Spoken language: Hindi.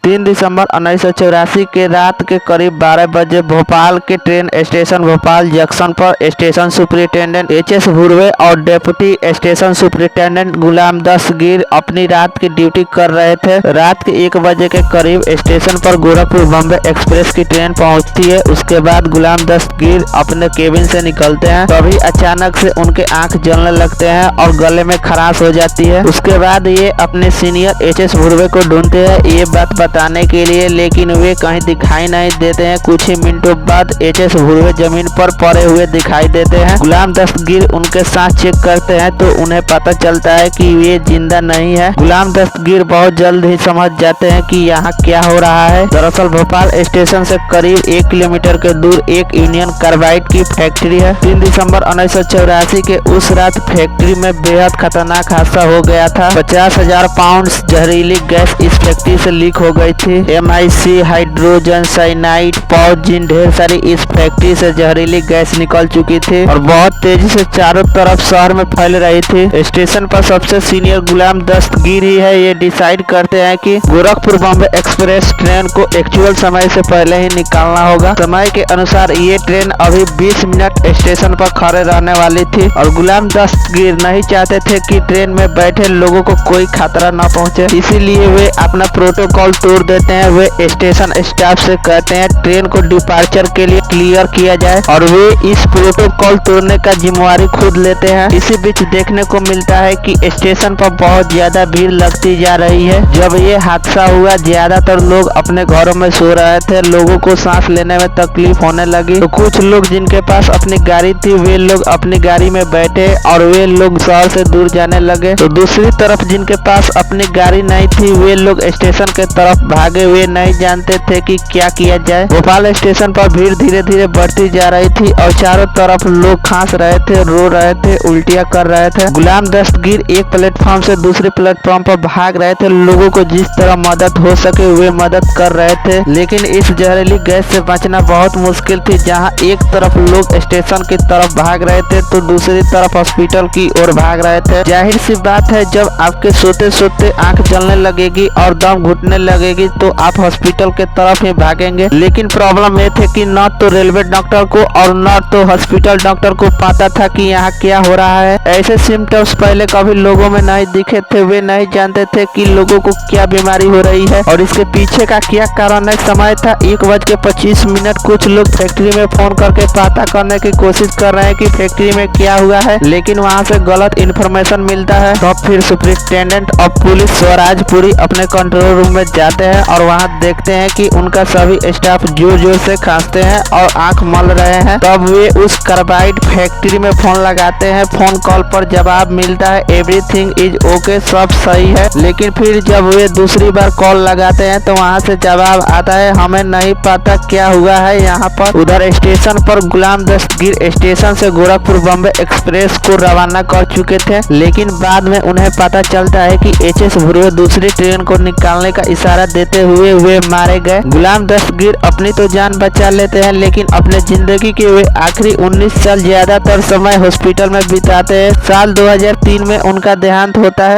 3 दिसंबर 1984 के रात के करीब 12 बजे भोपाल के ट्रेन स्टेशन भोपाल जंक्शन पर स्टेशन सुपरिटेंडेंट एच.एस. भुर्वे और डिप्टी स्टेशन सुपरिटेंडेंट गुलाम दस्तगीर अपनी रात की ड्यूटी कर रहे थे। रात के 1 बजे के करीब स्टेशन पर गोरखपुर बॉम्बे एक्सप्रेस की ट्रेन पहुंचती है। उसके बाद गुलाम दस्तगीर अपने केबिन से निकलते हैं। तभी अचानक से उनके आंख जलने लगते हैं और गले में खराश हो जाती है। उसके बाद ये अपने सीनियर एच.एस. भुर्वे को ढूंढते हैं ये बात बताने के लिए, लेकिन वे कहीं दिखाई नहीं देते हैं। कुछ ही मिनटों बाद एच.एस. भुर्वे जमीन पर पड़े हुए दिखाई देते हैं। गुलाम दस्तगीर उनके साथ चेक करते हैं तो उन्हें पता चलता है कि वे जिंदा नहीं है। गुलाम दस्तगीर बहुत जल्द ही समझ जाते हैं कि यहाँ क्या हो रहा है। दरअसल भोपाल स्टेशन से करीब 1 किलोमीटर के दूर एक यूनियन कार्बाइड की फैक्ट्री है। 3 दिसंबर 1984 के उस रात फैक्ट्री में बेहद खतरनाक हादसा हो गया था। 50,000 पाउंड जहरीली गैस इस फैक्ट्री से लीक हो गई थी। MIC, हाइड्रोजन साइनाइड, पॉजिन, ढेर सारी इस फैक्ट्री से जहरीली गैस निकल चुकी थी और बहुत तेजी से चारों तरफ शहर में फैल रही थी। स्टेशन पर सबसे सीनियर गुलाम दस्तगीर ही है। ये डिसाइड करते हैं कि गोरखपुर बॉम्बे एक्सप्रेस ट्रेन को एक्चुअल समय से पहले ही निकालना होगा। समय के अनुसार ये ट्रेन अभी 20 मिनट स्टेशन पर खड़े रहने वाली थी और गुलाम दस्तगीर नहीं चाहते थे कि ट्रेन में बैठे लोगों को कोई खतरा न पहुंचे, इसीलिए वे अपना प्रोटोकॉल तोड़ देते हैं। वे स्टेशन स्टाफ से कहते हैं ट्रेन को डिपार्चर के लिए क्लियर किया जाए और वे इस प्रोटोकॉल तोड़ने का जिम्मेवारी खुद लेते हैं। इसी बीच देखने को मिलता है कि स्टेशन पर बहुत ज्यादा भीड़ लगती जा रही है। जब ये हादसा हुआ ज्यादातर लोग अपने घरों में सो रहे थे। लोगों को सांस लेने में तकलीफ होने लगी तो कुछ लोग जिनके पास अपनी गाड़ी थी वे लोग अपनी गाड़ी में बैठे और वे लोग शहर से दूर जाने लगे। तो दूसरी तरफ जिनके पास अपनी गाड़ी नहीं थी वे लोग स्टेशन के तरफ भागे। वे नहीं जानते थे कि क्या किया जाए। भोपाल स्टेशन पर भीड़ धीरे धीरे बढ़ती जा रही थी और चारों तरफ लोग खांस रहे थे, रो रहे थे, उल्टियां कर रहे थे। गुलाम दस्तगीर एक प्लेटफॉर्म से दूसरे प्लेटफॉर्म पर भाग रहे थे। लोगों को जिस तरह मदद हो सके वे मदद कर रहे थे, लेकिन इस जहरीली गैस से बचना बहुत मुश्किल थी। जहां एक तरफ लोग स्टेशन की तरफ भाग रहे थे तो दूसरी तरफ हॉस्पिटल की ओर भाग रहे थे। जाहिर सी बात है जब आपके सोते सोते आंख जलने लगेगी और दम घुटने लगेगी तो आप हॉस्पिटल के तरफ ही भागेंगे। लेकिन प्रॉब्लम ये थे कि न तो रेलवे डॉक्टर को और न तो हॉस्पिटल डॉक्टर को पता था कि यहाँ क्या हो रहा है। ऐसे सिम्टम्स पहले कभी लोगों में नहीं दिखे थे। वे नहीं जानते थे कि लोगों को क्या बीमारी हो रही है और इसके पीछे का क्या कारण है। समय था 1:25। कुछ लोग फैक्ट्री में फोन करके पता करने की कोशिश कर रहे हैं कि फैक्ट्री में क्या हुआ है, लेकिन वहाँ से गलत इन्फॉर्मेशन मिलता है। तो फिर सुपरिटेंडेंट ऑफ पुलिस स्वराजपुरी अपने कंट्रोल रूम में जाते हैं और वहाँ देखते हैं कि उनका सभी स्टाफ जोर जोर से खांसते हैं और आंख मल रहे हैं। तब वे उस कार्बाइड फैक्ट्री में फोन लगाते हैं। फोन कॉल पर जवाब मिलता है एवरीथिंग इज ओके, सब सही है। लेकिन फिर जब वे दूसरी बार कॉल लगाते हैं तो वहाँ से जवाब आता है हमें नहीं पता क्या हुआ है यहाँ पर। उधर स्टेशन पर गुलाम दस्तगीर स्टेशन से गोरखपुर बॉम्बे एक्सप्रेस को रवाना कर चुके थे, लेकिन बाद में उन्हें पता चलता है कि एच.एस. भुर्वे दूसरी ट्रेन को निकालने का इशारा देते हुए वे मारे गए। गुलाम दस्तगीर अपनी तो जान बचा लेते हैं, लेकिन अपने जिंदगी के वे आखिरी 19 साल ज्यादातर समय हॉस्पिटल में बिताते हैं। साल 2003 में उनका देहांत होता है।